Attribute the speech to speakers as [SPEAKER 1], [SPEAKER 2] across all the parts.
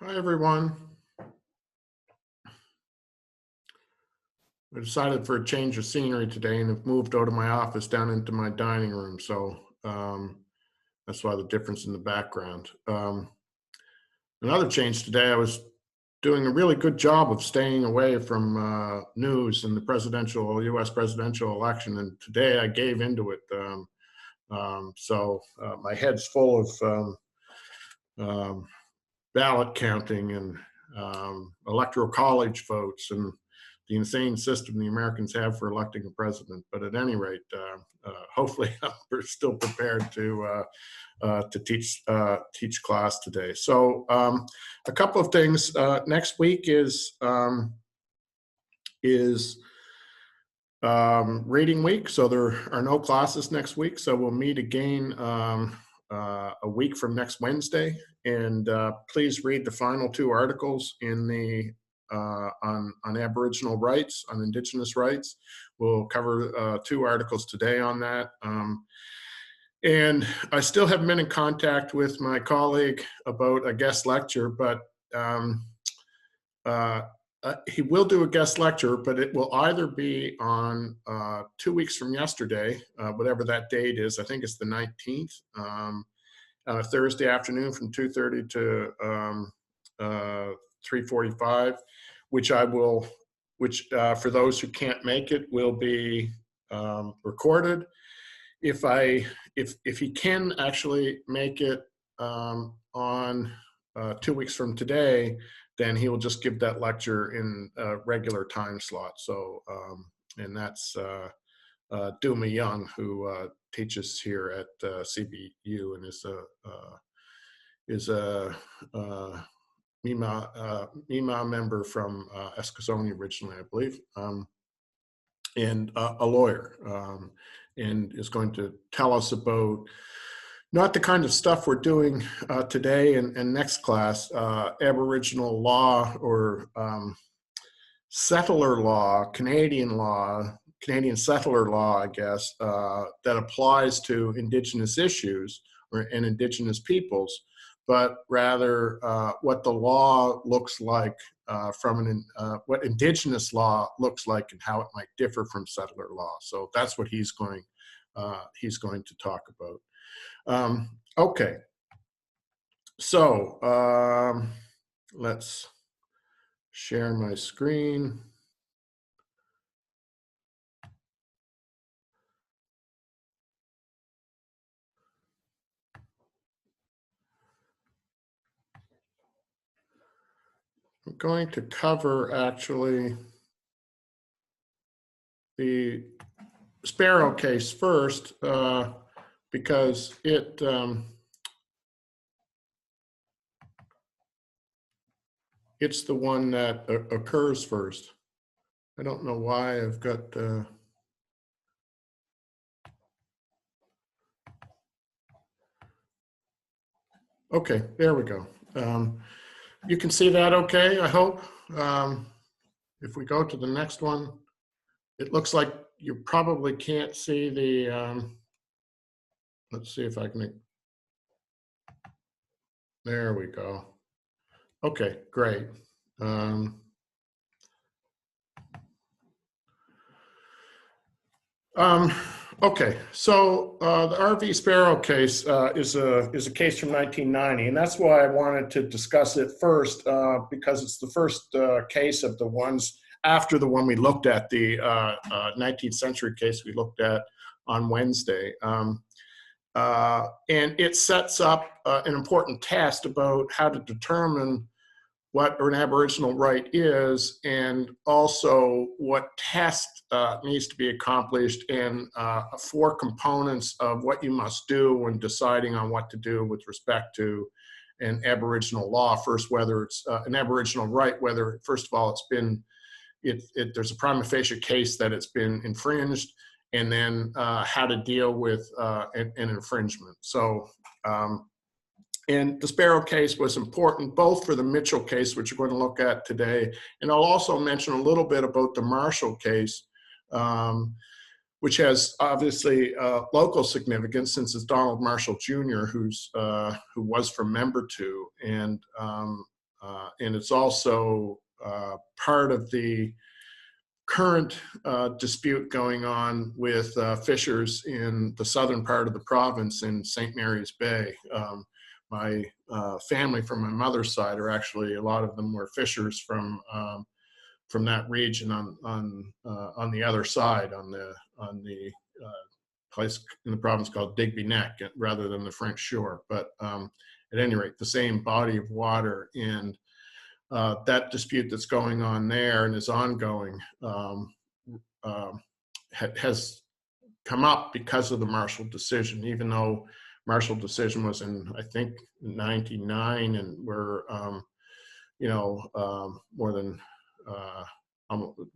[SPEAKER 1] Hi, everyone. I decided for a change of scenery today and have moved out of my office down into my dining room. So that's why the difference in the background. Another change today, I was doing a really good job of staying away from news and the US presidential election. And today I gave into it. So my head's full of um, ballot counting and electoral college votes and the insane system the Americans have for electing a president. But at any rate, hopefully, we're still prepared to teach class today. So a couple of things. Next week is reading week, so there are no classes next week. So we'll meet again a week from next Wednesday. And please read the final two articles in the on Aboriginal rights, on Indigenous rights. We'll cover two articles today on that. And I still haven't been in contact with my colleague about a guest lecture, but he will do a guest lecture, but it will either be on 2 weeks from yesterday, whatever that date is. I think it's the 19th, Thursday afternoon from 2:30 to 3:45, which for those who can't make it, will be recorded. If he can actually make it on 2 weeks from today, then he will just give that lecture in a regular time slot. So, and that's Duma Young, who teaches here at CBU and is a Mi'kmaq member from Eskasoni originally, I believe, and a lawyer, and is going to tell us about not the kind of stuff we're doing today and next class, Aboriginal law or settler law, Canadian settler law, I guess, that applies to Indigenous issues and Indigenous peoples, but rather what the law looks like what Indigenous law looks like and how it might differ from settler law. So that's what he's going to talk about. Okay, so let's share my screen. I'm going to cover actually the Sparrow case first because it's the one that occurs first. I don't know why I've got okay, there we go. You can see that okay, I hope. If we go to the next one, it looks like you probably can't see the, let's see if I can, there we go. Okay, great. Okay, so the RV Sparrow case is a case from 1990, and that's why I wanted to discuss it first because it's the first case of the ones after the one we looked at, the 19th century case we looked at on Wednesday. And it sets up an important test about how to determine what an Aboriginal right is, and also what test needs to be accomplished, and 4 components of what you must do when deciding on what to do with respect to an Aboriginal law. First, whether it's an Aboriginal right, whether, first of all, there's a prima facie case that it's been infringed, and then how to deal with an infringement. So, and the Sparrow case was important both for the Mitchell case, which we're going to look at today, and I'll also mention a little bit about the Marshall case, which has obviously local significance since it's Donald Marshall Jr., who was from Membertou, and and it's also part of the current dispute going on with fishers in the southern part of the province in St. Mary's Bay. My family from my mother's side are actually, a lot of them were fishers from that region on the other side, on the place in the province called Digby Neck, rather than the French shore. But at any rate, the same body of water, and that dispute that's going on there and is ongoing has come up because of the Marshall decision, even though Marshall decision was in, I think, 99, and we're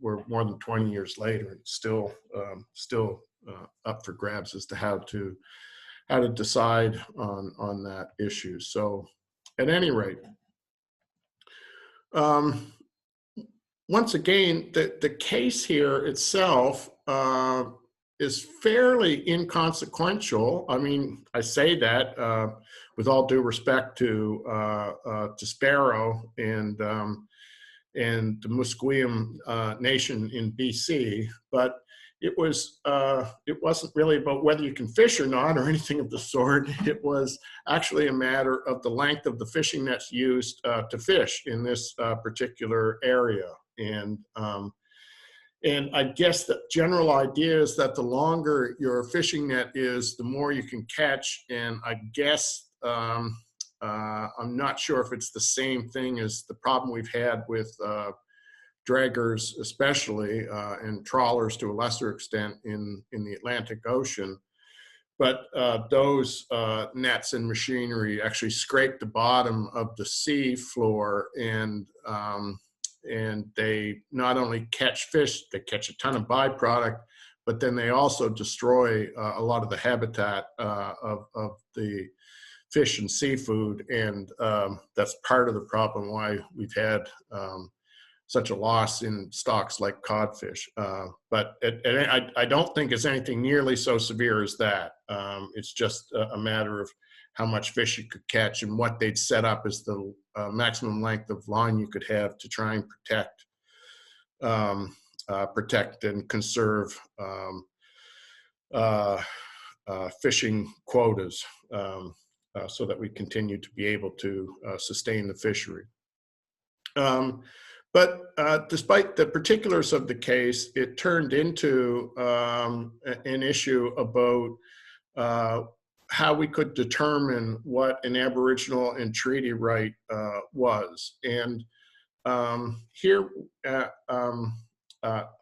[SPEAKER 1] we're more than 20 years later, and still up for grabs as to how to decide on that issue. So at any rate, once again, the case here itself is fairly inconsequential. I mean, I say that with all due respect to Sparrow and the Musqueam Nation in BC, but it wasn't really about whether you can fish or not or anything of the sort. It was actually a matter of the length of the fishing nets used to fish in this particular area. And I guess the general idea is that the longer your fishing net is, the more you can catch. And I guess I'm not sure if it's the same thing as the problem we've had with draggers, especially, and trawlers to a lesser extent in the Atlantic Ocean. But those nets and machinery actually scrape the bottom of the sea floor, and they not only catch fish, they catch a ton of byproduct, but then they also destroy a lot of the habitat of the fish and seafood, and that's part of the problem why we've had such a loss in stocks like codfish. But I don't think it's anything nearly so severe as that. It's just a matter of how much fish you could catch and what they'd set up as the maximum length of line you could have to try and protect and conserve fishing quotas, so that we continue to be able to sustain the fishery. But despite the particulars of the case, it turned into an issue about how we could determine what an Aboriginal and treaty right was. And here,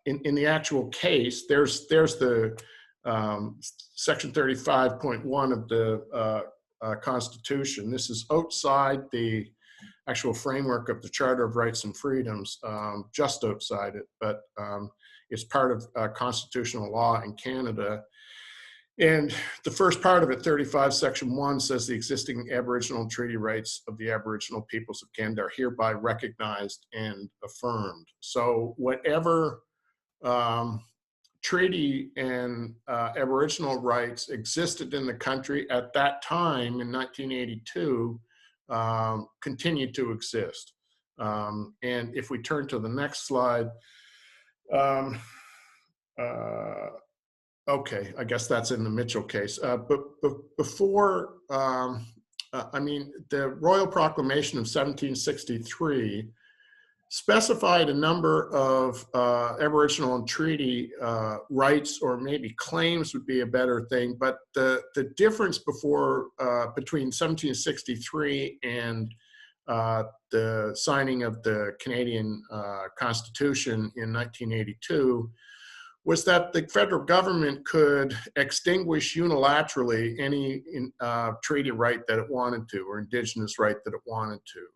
[SPEAKER 1] in the actual case, there's the section 35.1 of the Constitution. This is outside the actual framework of the Charter of Rights and Freedoms, just outside it, but it's part of constitutional law in Canada. And the first part of it, 35 section 1, says the existing Aboriginal and treaty rights of the Aboriginal peoples of Canada are hereby recognized and affirmed. So whatever treaty and Aboriginal rights existed in the country at that time in 1982 continue to exist. And if we turn to the next slide, okay, I guess that's in the Mitchell case. But before, I mean, the Royal Proclamation of 1763 specified a number of Aboriginal and treaty rights, or maybe claims would be a better thing, but the difference between 1763 and the signing of the Canadian Constitution in 1982 was that the federal government could extinguish unilaterally any treaty right that it wanted to, or Indigenous right that it wanted to.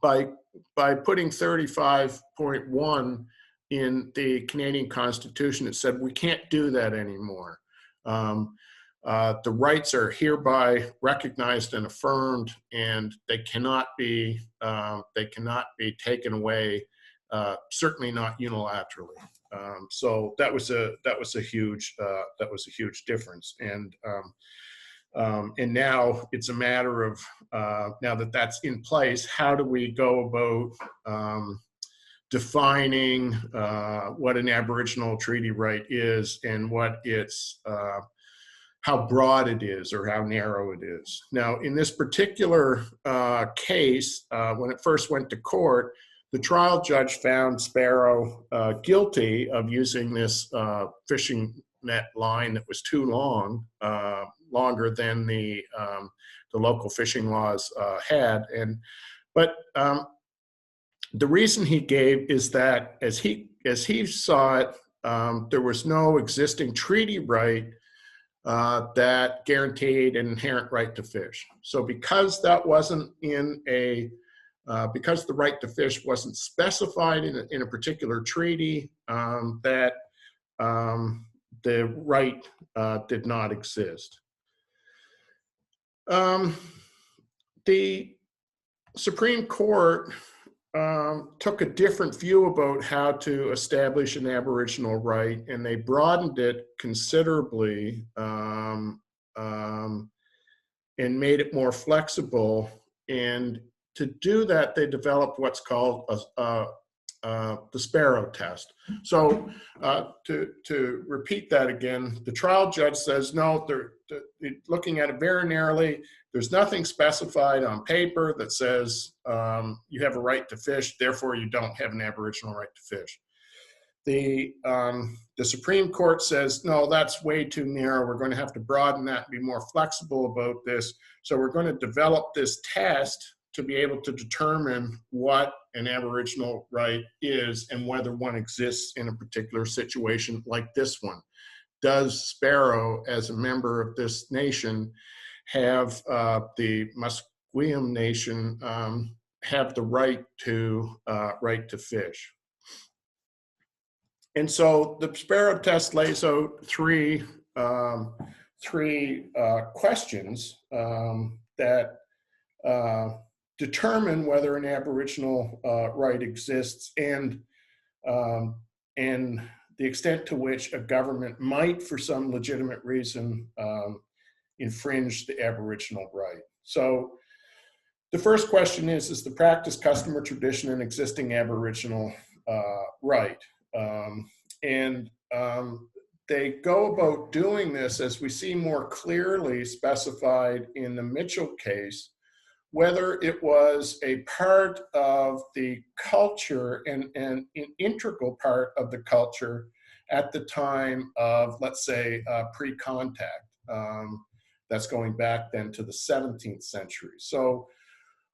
[SPEAKER 1] By putting 35.1 in the Canadian Constitution, it said we can't do that anymore. The rights are hereby recognized and affirmed, and they cannot be taken away. Certainly not unilaterally. So that was a huge difference, and And now it's a matter of, now that that's in place, how do we go about defining what an Aboriginal treaty right is and what its, how broad it is or how narrow it is. Now, in this particular case, when it first went to court, the trial judge found Sparrow guilty of using this fishing net line that was too long, longer than the local fishing laws had. But the reason he gave is that as he saw it, there was no existing treaty right that guaranteed an inherent right to fish. So because that wasn't in a because the right to fish wasn't specified in a particular treaty, that the right did not exist. The Supreme Court took a different view about how to establish an Aboriginal right, and they broadened it considerably and made it more flexible. And to do that, they developed what's called the Sparrow test. So to repeat that again, the trial judge says, no, they're looking at it very narrowly. There's nothing specified on paper that says you have a right to fish, therefore you don't have an Aboriginal right to fish. The Supreme Court says, no, that's way too narrow. We're going to have to broaden that and be more flexible about this. So we're going to develop this test to be able to determine what an Aboriginal right is and whether one exists in a particular situation like this one. Does Sparrow, as a member of this nation, have the Musqueam Nation have the right to fish? And so the Sparrow test lays out three questions that determine whether an Aboriginal right exists and the extent to which a government might, for some legitimate reason, infringe the Aboriginal right. So the first question is the practice, custom, or tradition an existing Aboriginal right? They go about doing this, as we see more clearly specified in the Mitchell case, whether it was a part of the culture and an integral part of the culture at the time of, let's say, pre-contact. That's going back then to the 17th century. So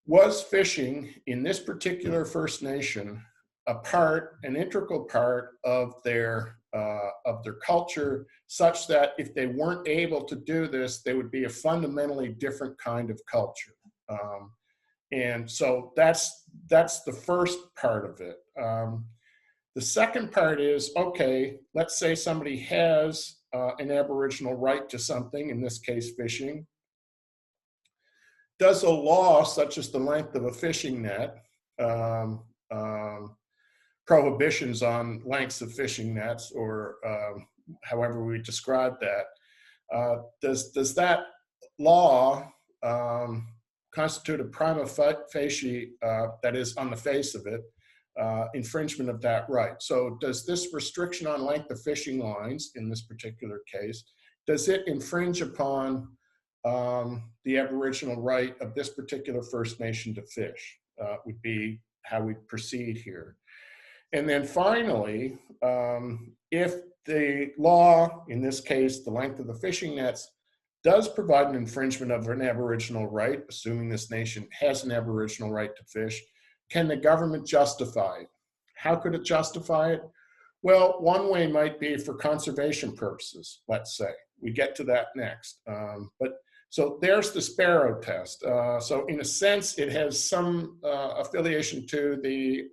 [SPEAKER 1] was fishing in this particular First Nation an integral part of their culture, such that if they weren't able to do this, they would be a fundamentally different kind of culture? And so that's the first part of it. The second part is, okay, let's say somebody has an Aboriginal right to something, in this case fishing. Does a law such as the length of a fishing net, prohibitions on lengths of fishing nets, or however we describe that, does that law constitute a prima facie, that is, on the face of it, infringement of that right? So does this restriction on length of fishing lines, in this particular case, does it infringe upon the Aboriginal right of this particular First Nation to fish? Would be how we proceed here. And then finally, if the law, in this case, the length of the fishing nets, does provide an infringement of an Aboriginal right, assuming this nation has an Aboriginal right to fish, can the government justify it? How could it justify it? Well, one way might be for conservation purposes, let's say. We get to that next. So there's the Sparrow test. So in a sense, it has some affiliation to the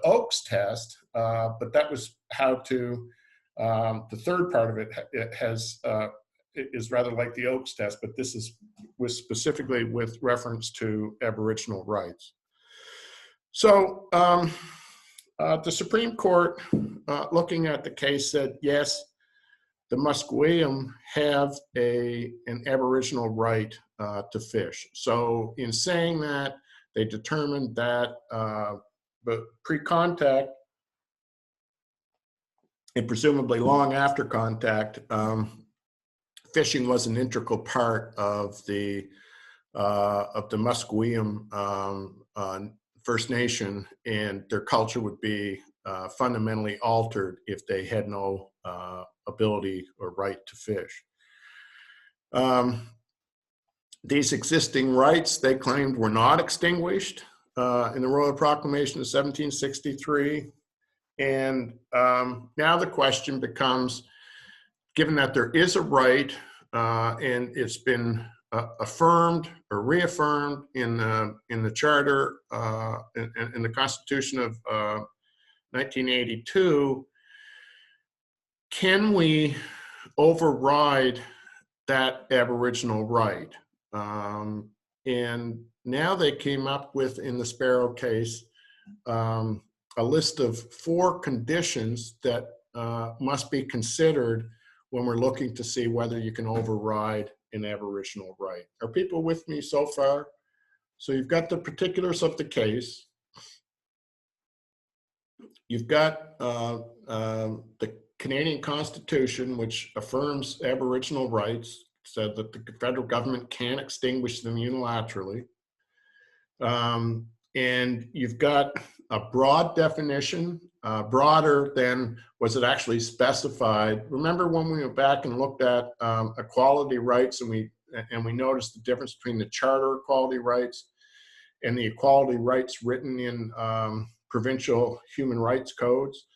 [SPEAKER 1] Oakes test, but that was how to, the third part of it is rather like the Oakes test, but this was specifically with reference to Aboriginal rights. So the Supreme Court, looking at the case, said, yes, the Musqueam have an Aboriginal right to fish. So in saying that, they determined that but pre-contact and presumably long after contact, fishing was an integral part of the Musqueam First Nation, and their culture would be fundamentally altered if they had no ability or right to fish. These existing rights, they claimed, were not extinguished in the Royal Proclamation of 1763. And now the question becomes, given that there is a right and it's been affirmed or reaffirmed in the Charter, in the Constitution of 1982, can we override that Aboriginal right? And now they came up with, in the Sparrow case, a list of 4 conditions that must be considered when we're looking to see whether you can override an Aboriginal right. Are people with me so far? So you've got the particulars of the case. You've got the Canadian Constitution, which affirms Aboriginal rights, said that the federal government can extinguish them unilaterally. And you've got a broad definition, broader than was it actually specified. Remember when we went back and looked at equality rights, and we noticed the difference between the Charter equality rights and the equality rights written in provincial human rights codes.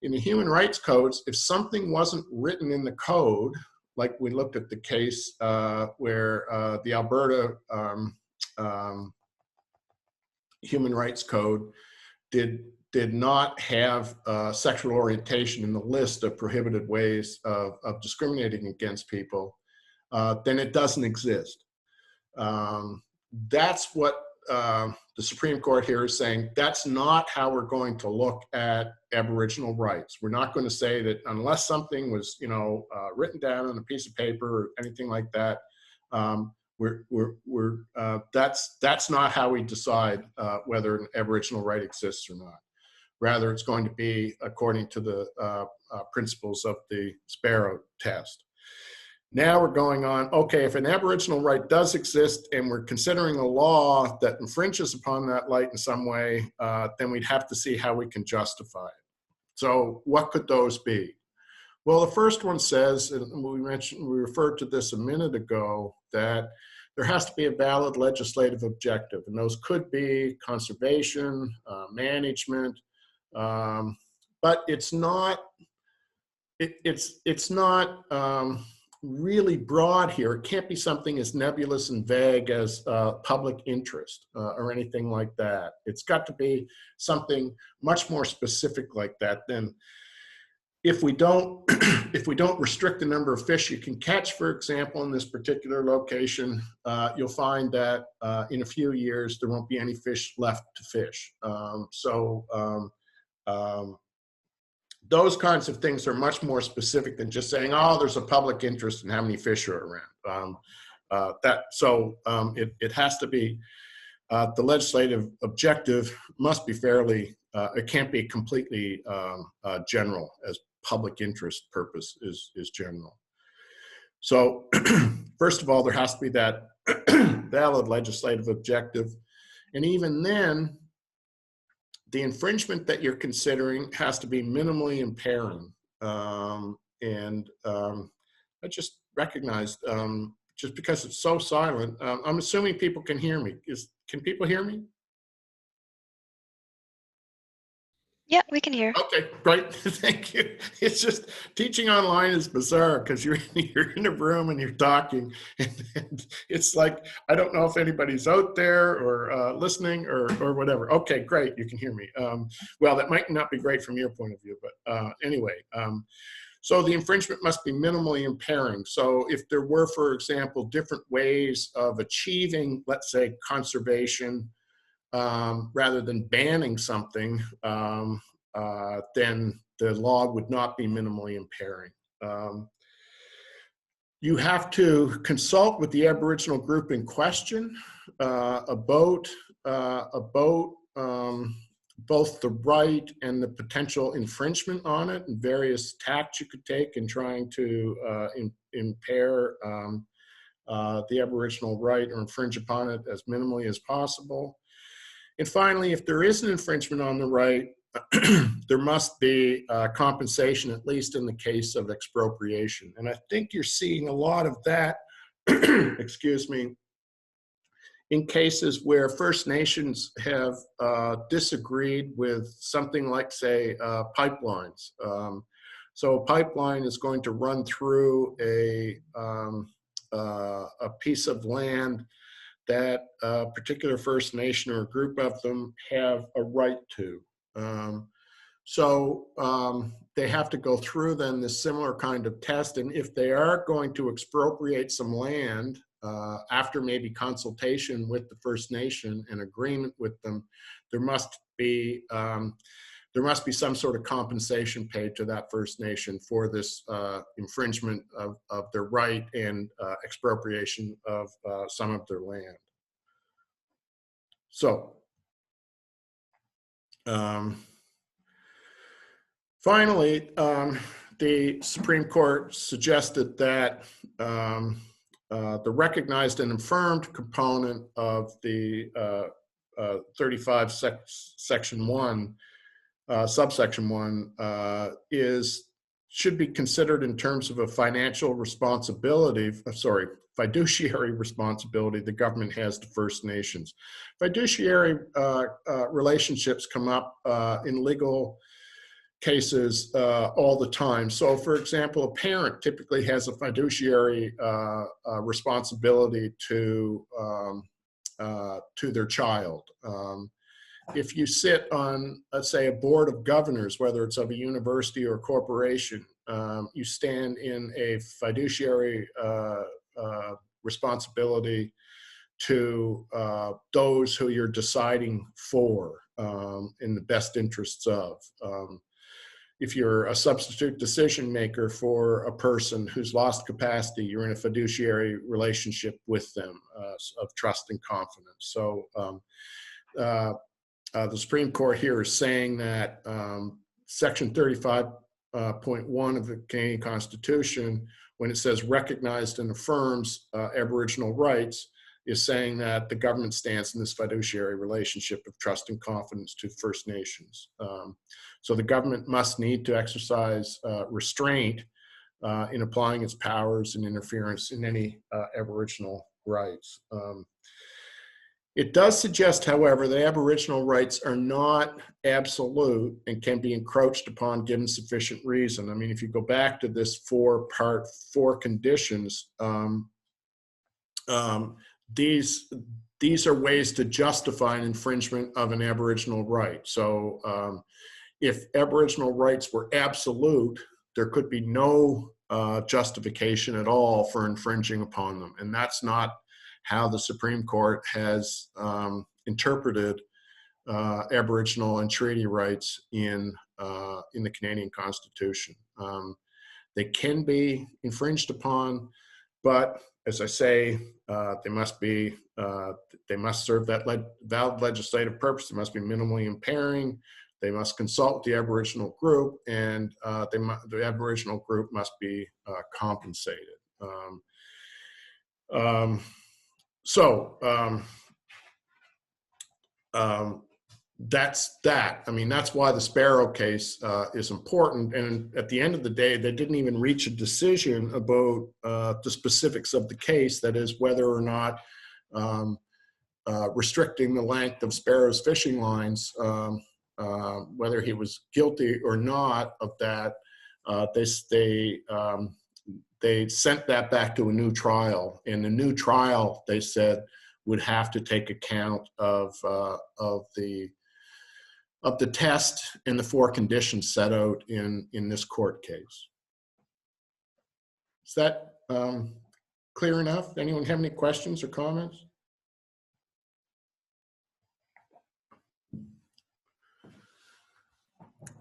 [SPEAKER 1] In the human rights codes, if something wasn't written in the code, like we looked at the case where the Alberta Human Rights Code did not have sexual orientation in the list of prohibited ways of discriminating against people, then it doesn't exist. That's what the Supreme Court here is saying. That's not how we're going to look at Aboriginal rights. We're not going to say that unless something was, written down on a piece of paper or anything like that, that's not how we decide whether an Aboriginal right exists or not. Rather, it's going to be according to the principles of the Sparrow test. Now we're going on, okay, if an Aboriginal right does exist and we're considering a law that infringes upon that right in some way, then we'd have to see how we can justify it. So what could those be? Well, the first one says, and we referred to this a minute ago, that there has to be a valid legislative objective, and those could be conservation, management, but it's not really broad here. It can't be something as nebulous and vague as public interest or anything like that. It's got to be something much more specific like that. Then, if we don't restrict the number of fish you can catch, for example, in this particular location, you'll find that in a few years there won't be any fish left to fish. Those kinds of things are much more specific than just saying, oh, there's a public interest in how many fish are around. It has to be, the legislative objective must be fairly, it can't be completely general, as public interest purpose is general. So first of all, there has to be that valid legislative objective. And even then, the infringement that you're considering has to be minimally impairing. I just recognized, just because it's so silent, I'm assuming people can hear me. Can people hear me?
[SPEAKER 2] Yeah, we can hear.
[SPEAKER 1] Okay, great. Thank you. It's just teaching online is bizarre because you're in a room and you're talking, and it's like I don't know if anybody's out there or listening or whatever. Okay, great. You can hear me. Well, that might not be great from your point of view, but anyway. So the infringement must be minimally impairing. So if there were, for example, different ways of achieving, let's say, conservation, rather than banning something, then the law would not be minimally impairing. You have to consult with the Aboriginal group in question about both the right and the potential infringement on it, and various tacts you could take in trying to impair the Aboriginal right or infringe upon it as minimally as possible. And finally, if there is an infringement on the right, there must be compensation, at least in the case of expropriation. And I think you're seeing a lot of that, excuse me, in cases where First Nations have disagreed with something like, say, pipelines. So a pipeline is going to run through a piece of land that a particular First Nation or a group of them have a right to. They have to go through then this similar kind of test, and if they are going to expropriate some land after maybe consultation with the First Nation and agreement with them, there must be some sort of compensation paid to that First Nation for this infringement of their right and expropriation of some of their land. So, finally, the Supreme Court suggested that the recognized and affirmed component of the 35 section 1, subsection 1, should be considered in terms of a financial responsibility, fiduciary responsibility the government has to First Nations. Fiduciary relationships come up in legal cases all the time. So, for example, a parent typically has a fiduciary responsibility to their child. If you sit on, let's say, a board of governors, whether it's of a university or a corporation, you stand in a fiduciary responsibility to those who you're deciding for in the best interests of. If you're a substitute decision maker for a person who's lost capacity, you're in a fiduciary relationship with them of trust and confidence. So the Supreme Court here is saying that Section 35.1 of the Canadian Constitution, when it says recognized and affirms Aboriginal rights, is saying that the government stands in this fiduciary relationship of trust and confidence to First Nations. So the government must need to exercise restraint in applying its powers and interference in any Aboriginal rights. It does suggest, however, that Aboriginal rights are not absolute and can be encroached upon given sufficient reason. I mean, if you go back to this four-part, 4 conditions, these are ways to justify an infringement of an Aboriginal right. So if Aboriginal rights were absolute, there could be no justification at all for infringing upon them. And that's not how the Supreme Court has interpreted Aboriginal and treaty rights in the Canadian Constitution. They can be infringed upon, but as I say, they must serve that valid legislative purpose. They must be minimally impairing. They must consult the Aboriginal group, and the Aboriginal group must be compensated. That's that. I mean, that's why the Sparrow case is important. And at the end of the day, they didn't even reach a decision about the specifics of the case, that is, whether or not restricting the length of Sparrow's fishing lines, whether he was guilty or not of that. They sent that back to a new trial, and the new trial, they said, would have to take account of the test and the 4 conditions set out in this court case. Is that clear enough? Anyone have any questions or comments?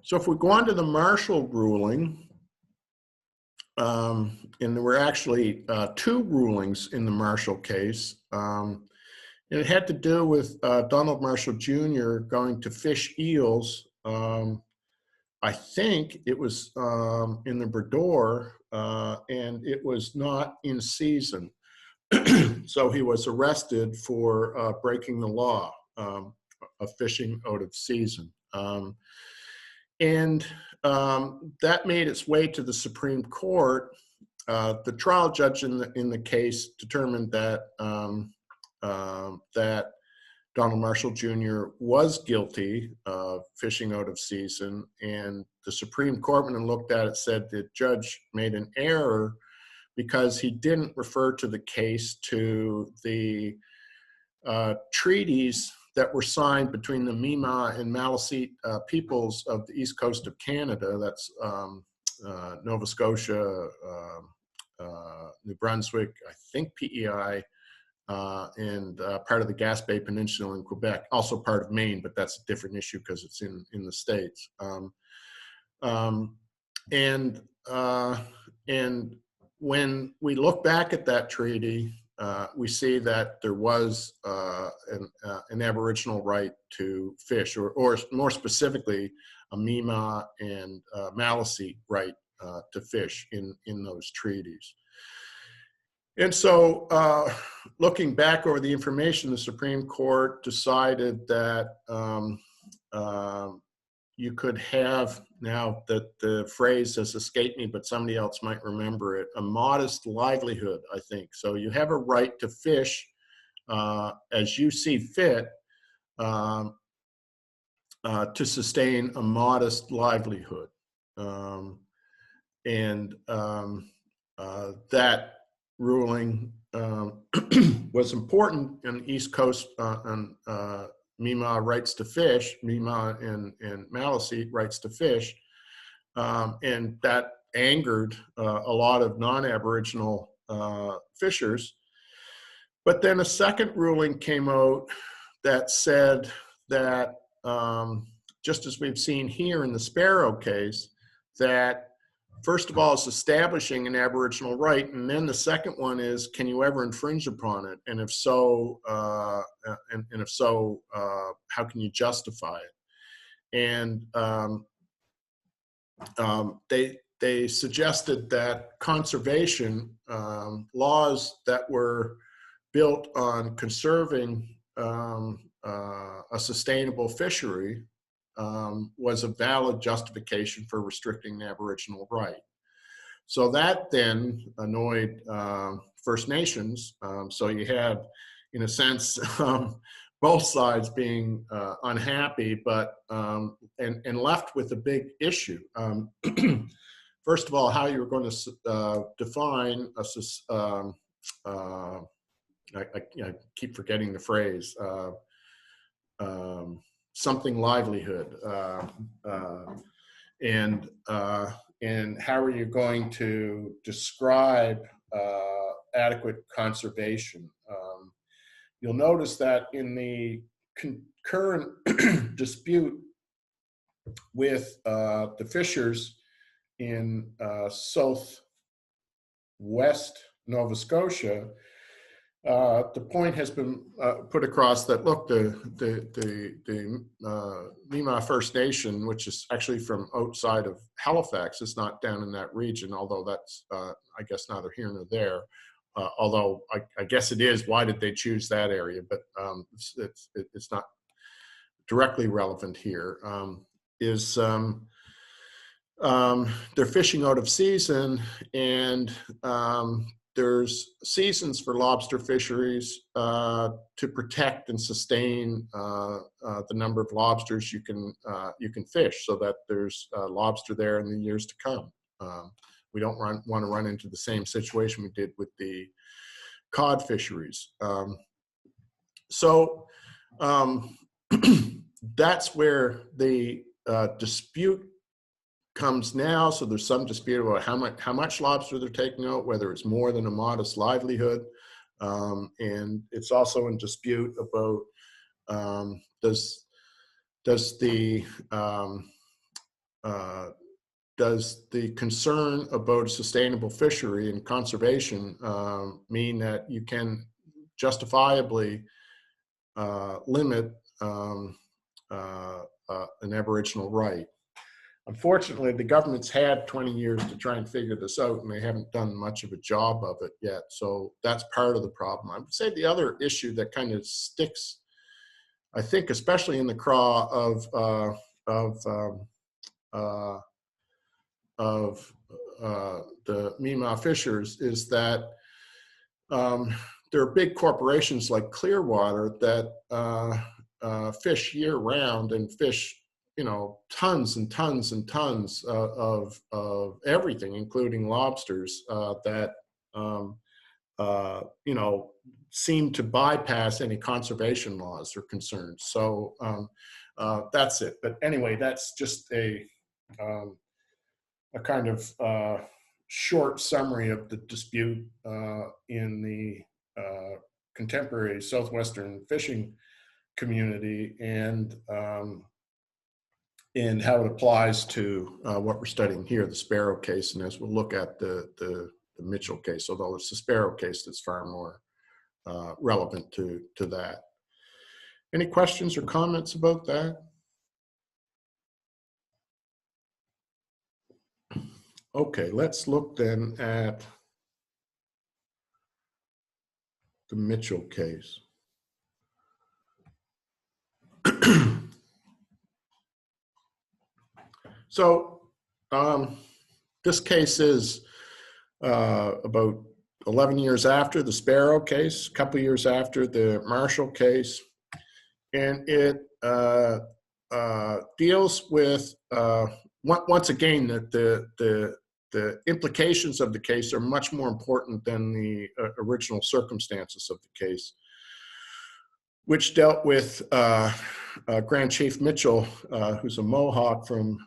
[SPEAKER 1] So if we go on to the Marshall ruling, And there were actually two rulings in the Marshall case. And it had to do with Donald Marshall Jr. going to fish eels. I think it was in the Brador, and it was not in season. So he was arrested for breaking the law of fishing out of season. And that made its way to the Supreme Court. The trial judge in the case determined that that Donald Marshall Jr. was guilty of fishing out of season, and the Supreme Court, when it looked at it, said the judge made an error because he didn't refer to the case to the treaties that were signed between the Mi'kmaq and Maliseet peoples of the east coast of Canada. That's Nova Scotia, New Brunswick, I think PEI, and part of the Gaspé Peninsula in Quebec, also part of Maine, but that's a different issue because it's in the States. And when we look back at that treaty, we see that there was an Aboriginal right to fish, or more specifically, a Mi'kmaq and Maliseet right to fish in those treaties. And so, looking back over the information, the Supreme Court decided that you could have, now that the phrase has escaped me, but somebody else might remember it, a modest livelihood, I think. So you have a right to fish as you see fit to sustain a modest livelihood. That ruling was important in East Coast and Mi'kmaq rights to fish, Mi'kmaq and Maliseet rights to fish, and that angered a lot of non-Aboriginal fishers. But then a second ruling came out that said that, just as we've seen here in the Sparrow case, that first of all, it's establishing an Aboriginal right, and then the second one is, can you ever infringe upon it? And if so, how can you justify it? And they suggested that conservation laws that were built on conserving a sustainable fishery was a valid justification for restricting the Aboriginal right. So that then annoyed First Nations. So you had, in a sense, both sides being unhappy, but and left with a big issue. First of all, how you were going to define I keep forgetting the phrase. Something livelihood, and how are you going to describe adequate conservation? You'll notice that in the current dispute with the fishers in southwest Nova Scotia, the point has been put across that, look, the Mi'kmaq First Nation, which is actually from outside of Halifax, is not down in that region, although that's, I guess, neither here nor there. Although I guess it is, why did they choose that area? But it's not directly relevant here. They're fishing out of season, and there's seasons for lobster fisheries to protect and sustain the number of lobsters you can fish, so that there's lobster there in the years to come. We don't want to run into the same situation we did with the cod fisheries. That's where the dispute comes now. So there's some dispute about how much lobster they're taking out, whether it's more than a modest livelihood, and it's also in dispute about does the does the concern about a sustainable fishery and conservation mean that you can justifiably limit an Aboriginal right? Unfortunately, the government's had 20 years to try and figure this out, and they haven't done much of a job of it yet. So that's part of the problem. I would say the other issue that kind of sticks, I think, especially in the craw of the Mi'kmaq fishers, is that there are big corporations like Clearwater that fish year round and fish, tons and tons and tons of everything, including lobsters, that seem to bypass any conservation laws or concerns. So that's it. But anyway, that's just a kind of short summary of the dispute in the contemporary Southwestern fishing community, and how it applies to what we're studying here, the Sparrow case, and as we'll look at the Mitchell case, although it's the Sparrow case that's far more relevant to that. Any questions or comments about that? Okay, let's look then at the Mitchell case. So this case is about 11 years after the Sparrow case, a couple of years after the Marshall case, and it deals with once again that the implications of the case are much more important than the original circumstances of the case, which dealt with Grand Chief Mitchell, who's a Mohawk from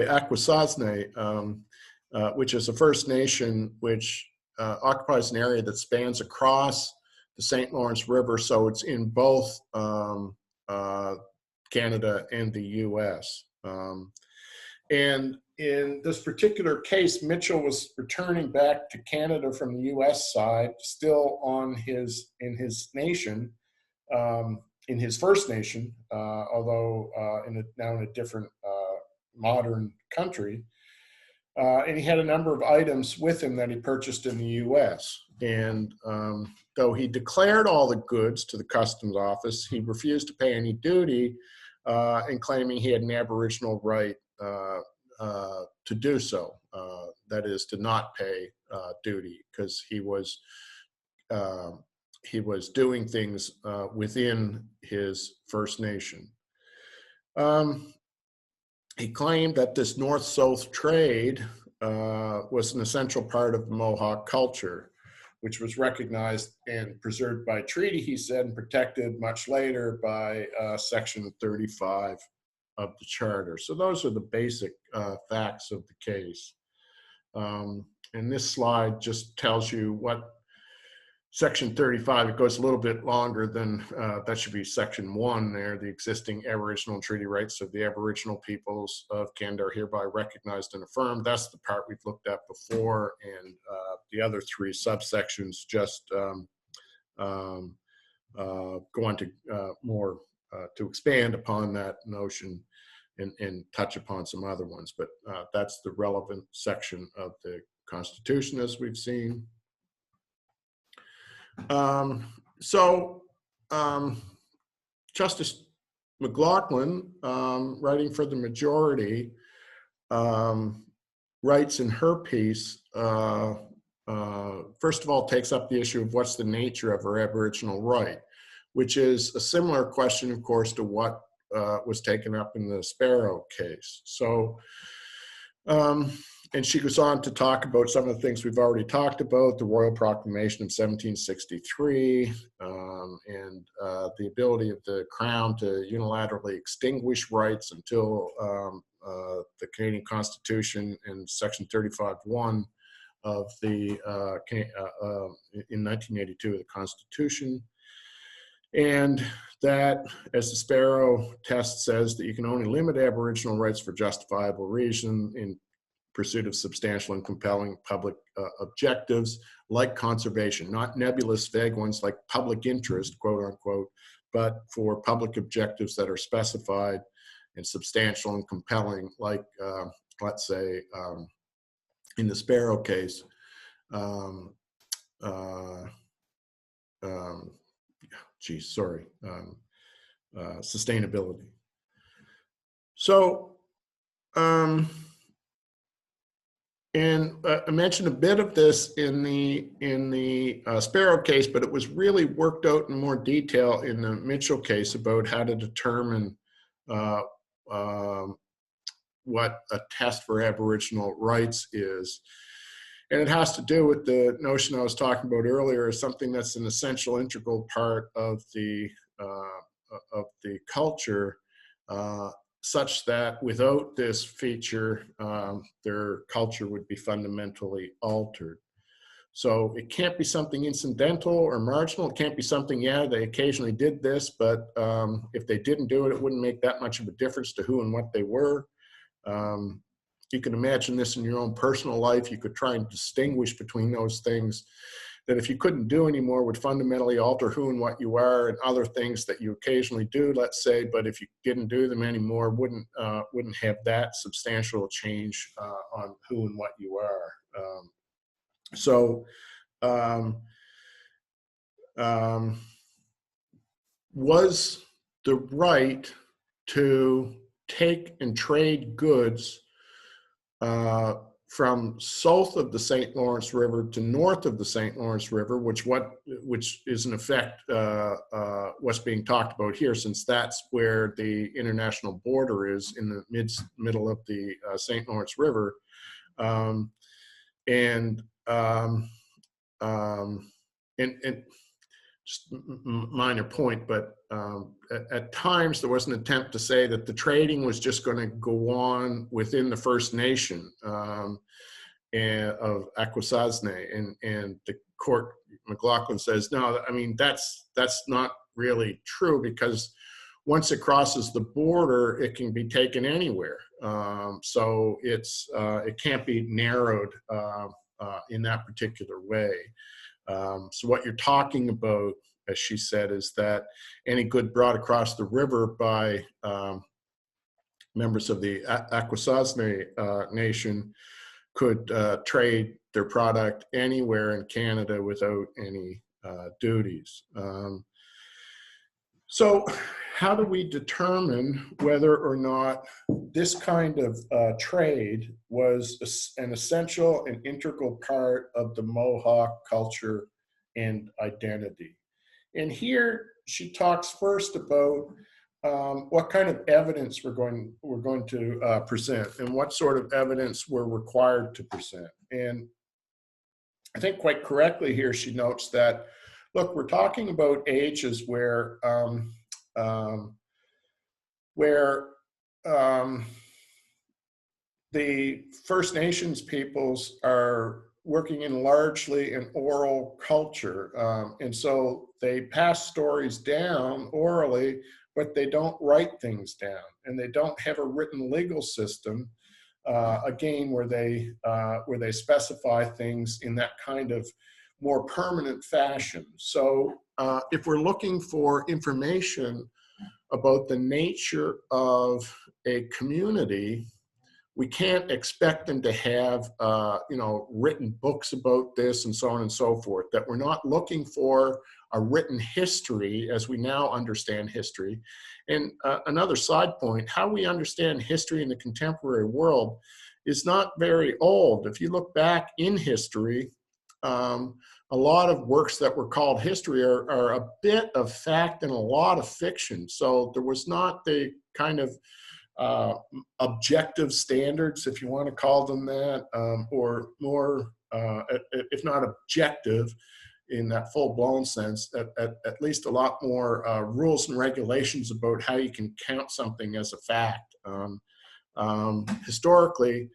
[SPEAKER 1] Akwesasne, which is a First Nation which occupies an area that spans across the St. Lawrence River, so it's in both Canada and the U.S. And in this particular case, Mitchell was returning back to Canada from the U.S. side, still in his nation, in his First Nation, although now in a different modern country. And he had a number of items with him that he purchased in the U.S. And though he declared all the goods to the customs office, he refused to pay any duty, and claiming he had an Aboriginal right to do so. That is, to not pay duty, because he was doing things within his First Nation. He claimed that this north-south trade was an essential part of the Mohawk culture, which was recognized and preserved by treaty, he said, and protected much later by Section 35 of the Charter. So those are the basic facts of the case. And this slide just tells you what Section 35, it goes a little bit longer than, that should be Section 1 there. The existing Aboriginal and treaty rights of the Aboriginal peoples of Canada are hereby recognized and affirmed. That's the part we've looked at before, and the other three subsections just go on to more to expand upon that notion and touch upon some other ones. But that's the relevant section of the Constitution, as we've seen. Justice McLaughlin, writing for the majority, writes in her piece, first of all, takes up the issue of what's the nature of her Aboriginal right, which is a similar question, of course, to what was taken up in the Sparrow case. So, and she goes on to talk about some of the things we've already talked about, the Royal Proclamation of 1763, and the ability of the Crown to unilaterally extinguish rights until the Canadian Constitution in Section 35(1) of the, in 1982 of the Constitution. And that, as the Sparrow test says, that you can only limit Aboriginal rights for justifiable reason in pursuit of substantial and compelling public objectives like conservation, not nebulous, vague ones like public interest, quote unquote, but for public objectives that are specified and substantial and compelling, like, let's say, in the Sparrow case, um, uh, sustainability. So, and I mentioned a bit of this in the Sparrow case, but it was really worked out in more detail in the Mitchell case about how to determine what a test for Aboriginal rights is. And it has to do with the notion I was talking about earlier, as something that's an essential, integral part of the culture, such that without this feature, their culture would be fundamentally altered. So it can't be something incidental or marginal. It can't be something, yeah, they occasionally did this, but if they didn't do it, it wouldn't make that much of a difference to who and what they were. You can imagine this in your own personal life. You could try and distinguish between those things that, if you couldn't do anymore, would fundamentally alter who and what you are, and other things that you occasionally do, let's say, but if you didn't do them anymore, wouldn't have that substantial change on who and what you are. Was the right to take and trade goods from south of the St. Lawrence River to north of the St. Lawrence River, which is in effect what's being talked about here, since that's where the international border is, in the middle of the St. Lawrence River, and just minor point, but at times there was an attempt to say that the trading was just going to go on within the First Nation of Akwesasne, and the court, McLaughlin says, no, I mean, that's not really true, because once it crosses the border, it can be taken anywhere. So it can't be narrowed in that particular way. So what you're talking about, as she said, is that any good brought across the river by members of the Akwesasne Nation could trade their product anywhere in Canada without any duties. So how do we determine whether or not this kind of trade was an essential and integral part of the Mohawk culture and identity? And here she talks first about what kind of evidence we're going to present, and what sort of evidence we're required to present. And I think quite correctly here she notes that, look, we're talking about ages where the First Nations peoples are working in largely an oral culture. And so they pass stories down orally, but they don't write things down, and they don't have a written legal system, again, where they specify things in that kind of more permanent fashion. So if we're looking for information about the nature of a community, we can't expect them to have written books about this and so on and so forth. That we're not looking for a written history as we now understand history. And another side point, how we understand history in the contemporary world is not very old. If you look back in history, a lot of works that were called history are a bit of fact and a lot of fiction. So there was not the kind of objective standards, if you want to call them that, or more, if not objective in that full-blown sense, at least a lot more rules and regulations about how you can count something as a fact. Historically,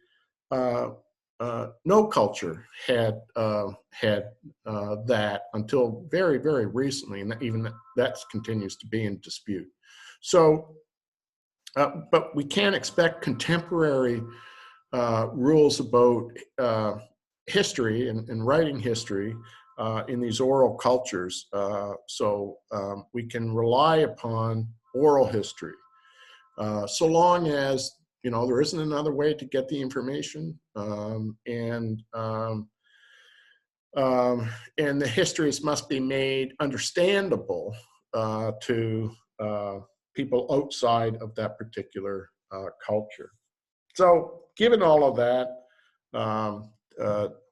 [SPEAKER 1] no culture had that until very, very recently, and even that continues to be in dispute. So, but we can't expect contemporary rules about history and writing history in these oral cultures. So we can rely upon oral history, so long as there isn't another way to get the information, and the histories must be made understandable to people outside of that particular culture. So, given all of that,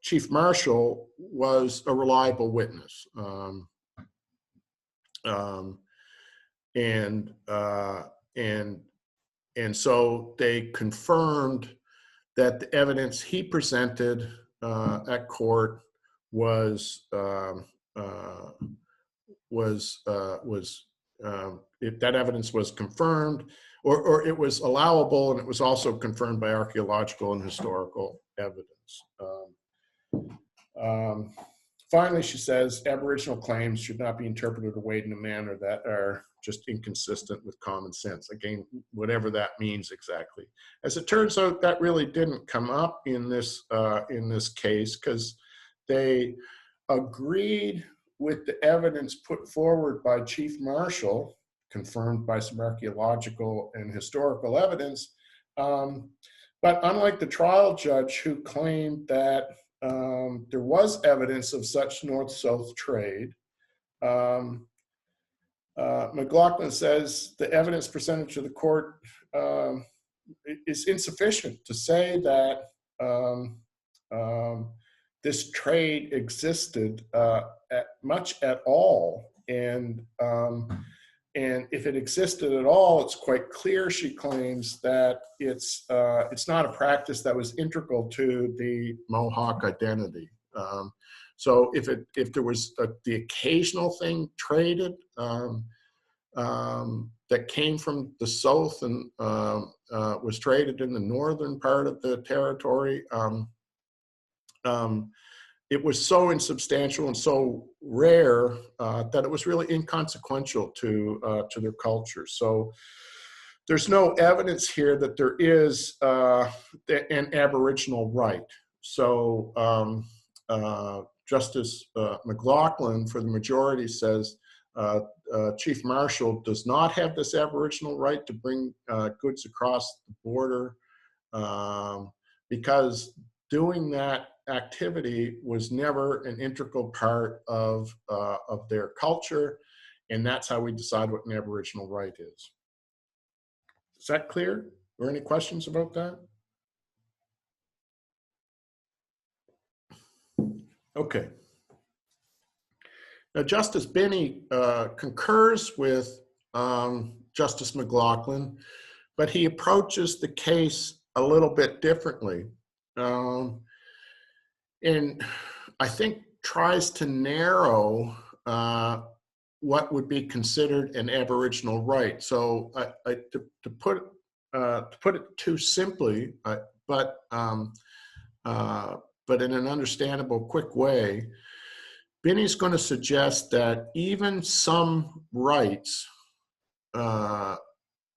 [SPEAKER 1] Chief Marshall was a reliable witness, and so they confirmed that the evidence he presented at court was if that evidence was confirmed, or it was allowable, and it was also confirmed by archaeological and historical evidence. Finally, she says Aboriginal claims should not be interpreted or weighed in a manner that are just inconsistent with common sense. Again, whatever that means exactly. As it turns out, that really didn't come up in this case, because they agreed with the evidence put forward by Chief Marshall, confirmed by some archaeological and historical evidence. But unlike the trial judge, who claimed that there was evidence of such north-south trade, McLaughlin says the evidence presented to the court is insufficient to say that this trade existed much at all. And if it existed at all, it's quite clear, she claims, that it's not a practice that was integral to the Mohawk identity. So if there was the occasional thing traded that came from the south and was traded in the northern part of the territory, it was so insubstantial and so rare that it was really inconsequential to their culture. So there's no evidence here that there is an Aboriginal right. So Justice McLaughlin, for the majority, says Chief Marshall does not have this Aboriginal right to bring goods across the border, because doing that activity was never an integral part of their culture, and that's how we decide what an Aboriginal right is. Is that clear? Or any questions about that? Okay. Now, Justice Binney concurs with Justice McLaughlin, but he approaches the case a little bit differently. And I think tries to narrow what would be considered an Aboriginal right. So to put it too simply, but in an understandable, quick way, Binney's going to suggest that even some rights,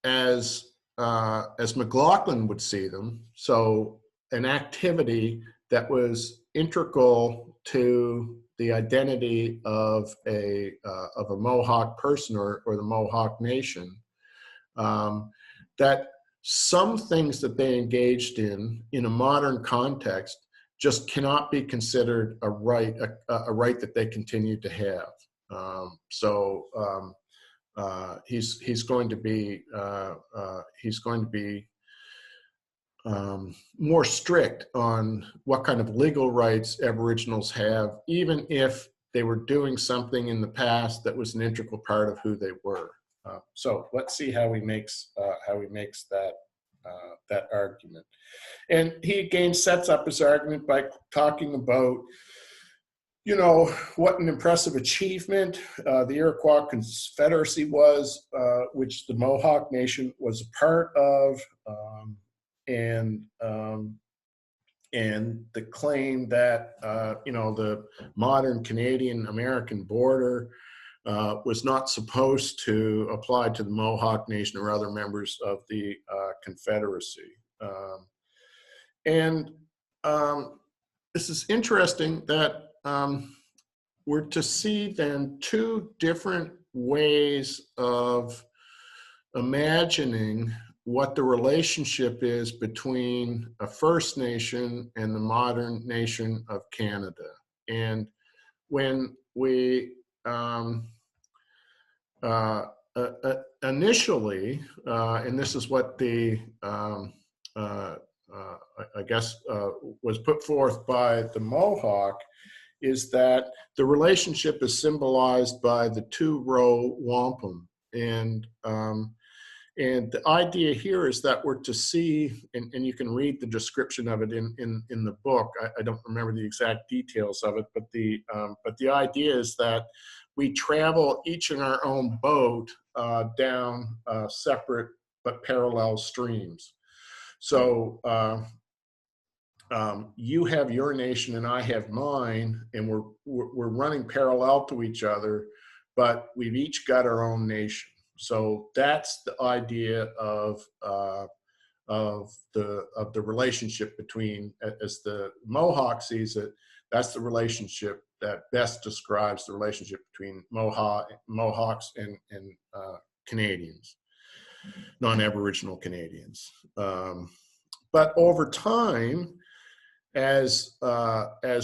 [SPEAKER 1] as McLaughlin would see them, so an activity that was integral to the identity of a Mohawk person or the Mohawk Nation, that some things that they engaged in a modern context just cannot be considered a right that they continue to have. He's going to be more strict on what kind of legal rights Aboriginals have, even if they were doing something in the past that was an integral part of who they were. So let's see how he makes that argument. And he again sets up his argument by talking about, what an impressive achievement the Iroquois Confederacy was, which the Mohawk Nation was a part of, and and the claim that, the modern Canadian-American border was not supposed to apply to the Mohawk Nation or other members of the Confederacy. And this is interesting that we're to see then two different ways of imagining what the relationship is between a First Nation and the modern nation of Canada. And when we initially, and this is what the I guess was put forth by the Mohawk, is that the relationship is symbolized by the two-row wampum. And the idea here is that we're to see, and you can read the description of it in the book. I don't remember the exact details of it, but the idea is that we travel each in our own boat down separate but parallel streams. So you have your nation and I have mine, and we're running parallel to each other, but we've each got our own nation. So that's the idea of the relationship between, as the Mohawk sees it, that's the relationship that best describes the relationship between Mohawks and Canadians, non-Aboriginal Canadians. But over time, as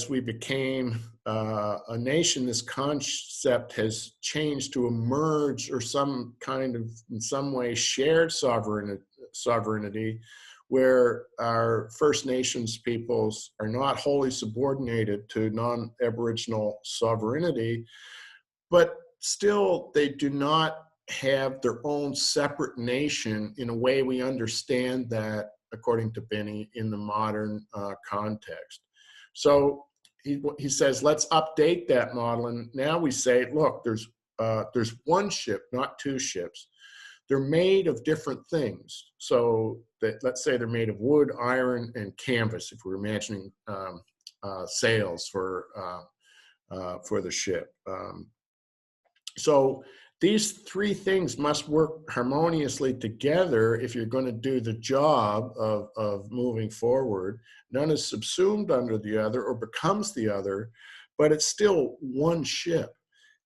[SPEAKER 1] we became a nation, this concept has changed to emerge, or some kind of, in some way, shared sovereignty, where our First Nations peoples are not wholly subordinated to non-Aboriginal sovereignty, but still they do not have their own separate nation in a way we understand that, according to Binney, in the modern context. So he says, let's update that model. And now we say, look, there's one ship, not two ships. They're made of different things. So let's say they're made of wood, iron, and canvas, if we're imagining sails for the ship. So these three things must work harmoniously together if you're going to do the job of moving forward. None is subsumed under the other or becomes the other, but it's still one ship.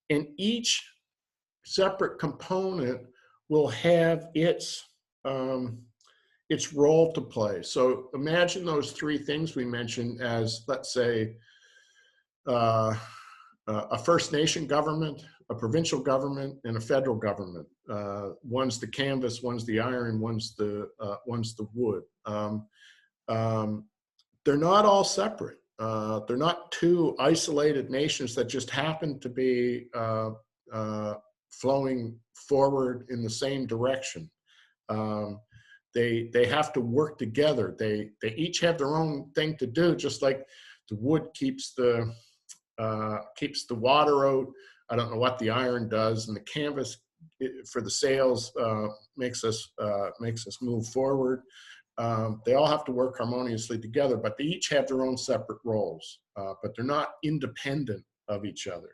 [SPEAKER 1] And each separate component will have its role to play. So imagine those three things we mentioned as, let's say, a First Nation government, a provincial government, and a federal government. One's the canvas, one's the iron, one's the wood. They're not all separate. They're not two isolated nations that just happen to be flowing forward in the same direction. They have to work together. They each have their own thing to do, just like the wood keeps the water out. I don't know what the iron does, and the canvas for the sails makes us move forward. They all have to work harmoniously together, but they each have their own separate roles, but they're not independent of each other.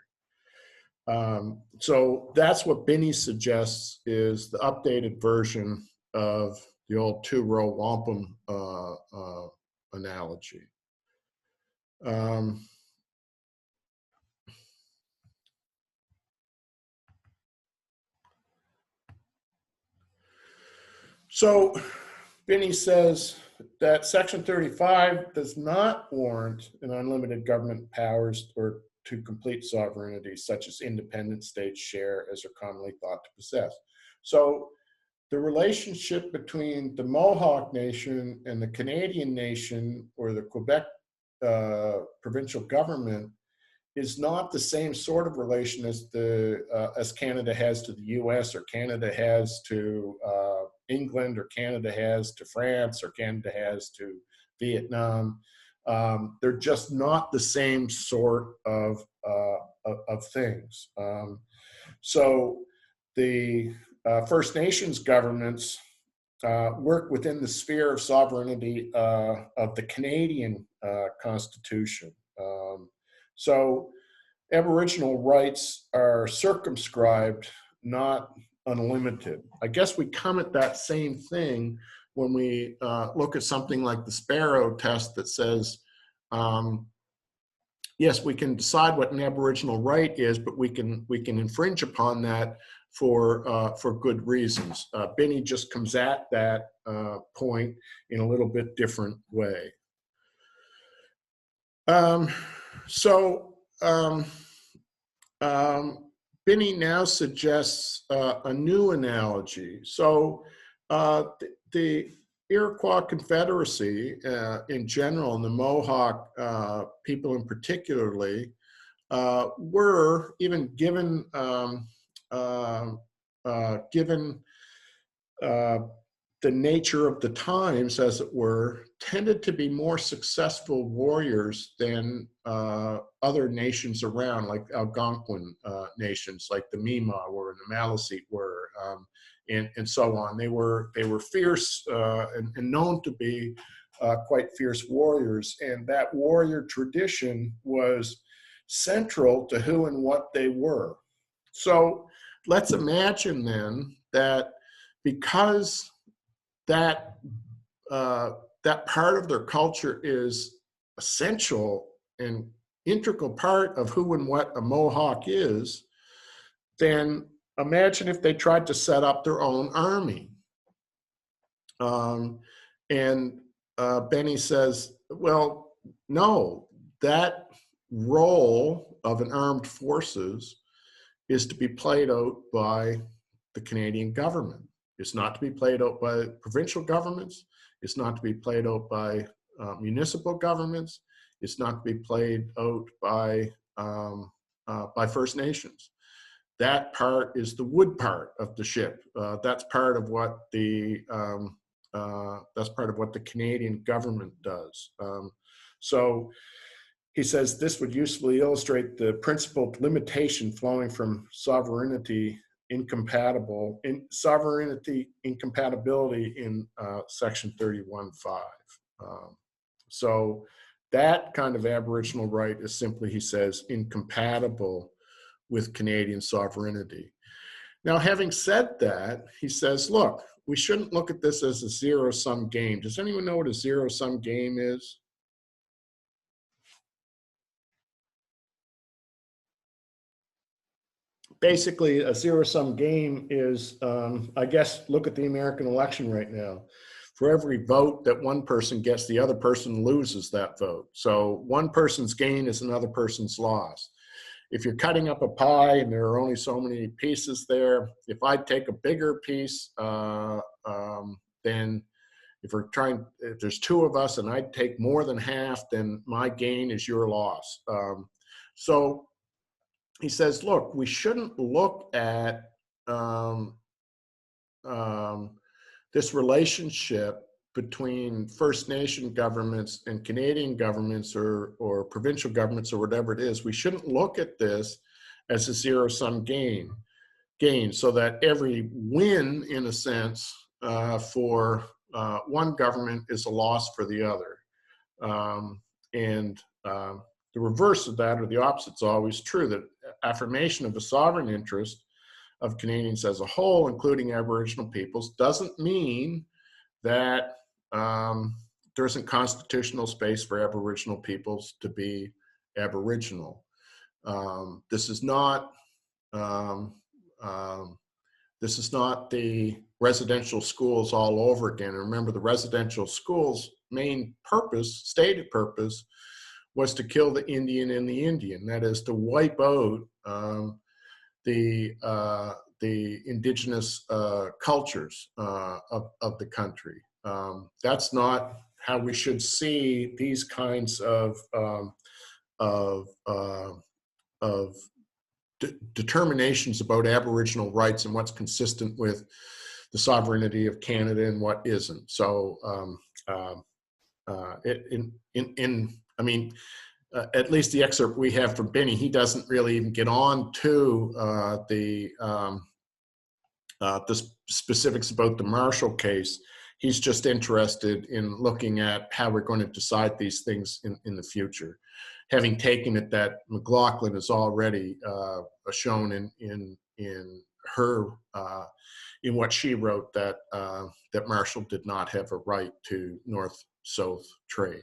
[SPEAKER 1] So that's what Binney suggests is the updated version of the old two-row wampum analogy. So Binney says that Section 35 does not warrant an unlimited government powers or to complete sovereignty, such as independent states share as are commonly thought to possess. So the relationship between the Mohawk Nation and the Canadian Nation, or the Quebec provincial government, is not the same sort of relation as as Canada has to the U.S. or Canada has to England, or Canada has to France, or Canada has to Vietnam. They're just not the same sort of things. So the First Nations governments work within the sphere of sovereignty of the Canadian Constitution. So Aboriginal rights are circumscribed, not unlimited. I guess we come at that same thing when we look at something like the Sparrow test that says, yes, we can decide what an Aboriginal right is, but we can infringe upon that for good reasons. Benny just comes at that point in a little bit different way. Benny now suggests a new analogy. So the Iroquois Confederacy in general, and the Mohawk people in particularly, were even given the nature of the times, as it were, tended to be more successful warriors than other nations around, like Algonquin nations, like the Mi'kmaq were and the Maliseet were, and so on. They were fierce and known to be quite fierce warriors, and that warrior tradition was central to who and what they were. So let's imagine then that because that part of their culture is essential and integral part of who and what a Mohawk is, then imagine if they tried to set up their own army. Benny says, well, no, that role of an armed forces is to be played out by the Canadian government. It's not to be played out by provincial governments. It's not to be played out by municipal governments. It's not to be played out by First Nations. That part is the wood part of the ship. That's part of what the Canadian government does. So he says this would usefully illustrate the principled limitation flowing from sovereignty incompatibility in section 31.5. So that kind of Aboriginal right is simply, he says, incompatible with Canadian sovereignty. Now, having said that, he says, look, we shouldn't look at this as a zero-sum game. Does anyone know what a zero-sum game is? Basically, a zero-sum game is, I guess, look at the American election right now. For every vote that one person gets, the other person loses that vote. So one person's gain is another person's loss. If you're cutting up a pie and there are only so many pieces there, if I take a bigger piece, then if there's two of us and I take more than half, then my gain is your loss. So he says, look, we shouldn't look at this relationship between First Nation governments and Canadian governments or provincial governments or whatever it is. We shouldn't look at this as a zero-sum gain, so that every win, in a sense, for one government is a loss for the other. The reverse of that, or the opposite, is always true, that affirmation of the sovereign interest of Canadians as a whole, including Aboriginal peoples, doesn't mean that there isn't constitutional space for Aboriginal peoples to be Aboriginal. This is not the residential schools all over again. And remember, the residential schools' main purpose, stated purpose, was to kill the Indian and the Indian. That is, to wipe out the indigenous cultures of the country. That's not how we should see these kinds of determinations about Aboriginal rights and what's consistent with the sovereignty of Canada and what isn't. So, at least the excerpt we have from Benny, he doesn't really even get on to the specifics about the Marshall case. He's just interested in looking at how we're going to decide these things in the future. Having taken it that McLaughlin is already shown in her in what she wrote that that Marshall did not have a right to north-south trade.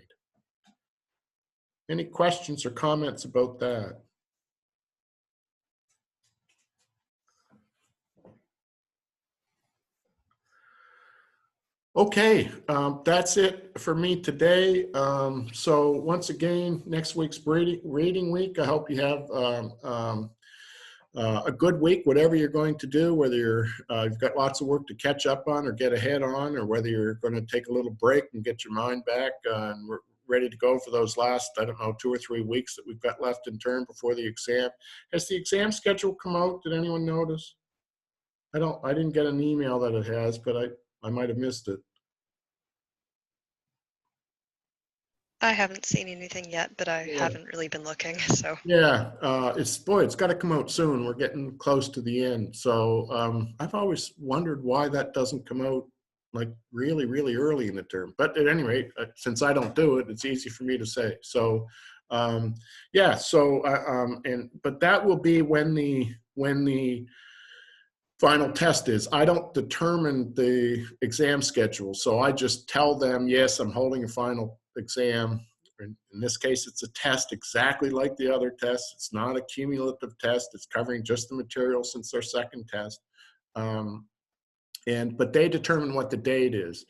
[SPEAKER 1] Any questions or comments about that? Okay, that's it for me today. So once again, next week's reading week. I hope you have a good week, whatever you're going to do, whether you've got lots of work to catch up on or get ahead on, or whether you're going to take a little break and get your mind back and we're ready to go for those last, I don't know, 2 or 3 weeks that we've got left in term before the exam. Has the exam schedule come out? Did anyone notice? I didn't get an email that it has, but I might have missed it.
[SPEAKER 2] I haven't seen anything yet, but I haven't really been looking, so.
[SPEAKER 1] Yeah, it's got to come out soon. We're getting close to the end. So I've always wondered why that doesn't come out like really, really early in the term. But at any rate, since I don't do it, it's easy for me to say. So yeah, so but that will be when the final test is. I don't determine the exam schedule. So I just tell them, yes, I'm holding a final exam. In this case, it's a test exactly like the other tests. It's not a cumulative test. It's covering just the material since their second test. But they determine what the date is.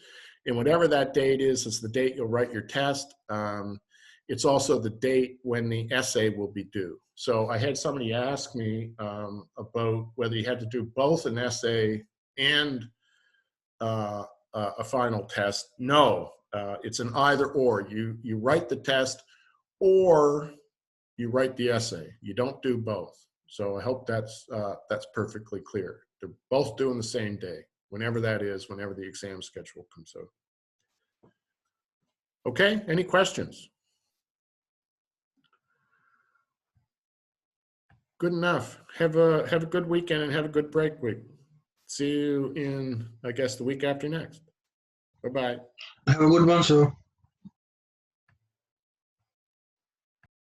[SPEAKER 1] And whatever that date is the date you'll write your test. It's also the date when the essay will be due. So I had somebody ask me about whether you had to do both an essay and a final test. No, it's an either or. You write the test or you write the essay. You don't do both. So I hope that's perfectly clear. They're both due on the same day, whenever that is, whenever the exam schedule comes out. Okay, any questions? Good enough. Have a good weekend and have a good break week. See you in, I guess, the week after next. Bye-bye.
[SPEAKER 3] Have a good one, sir.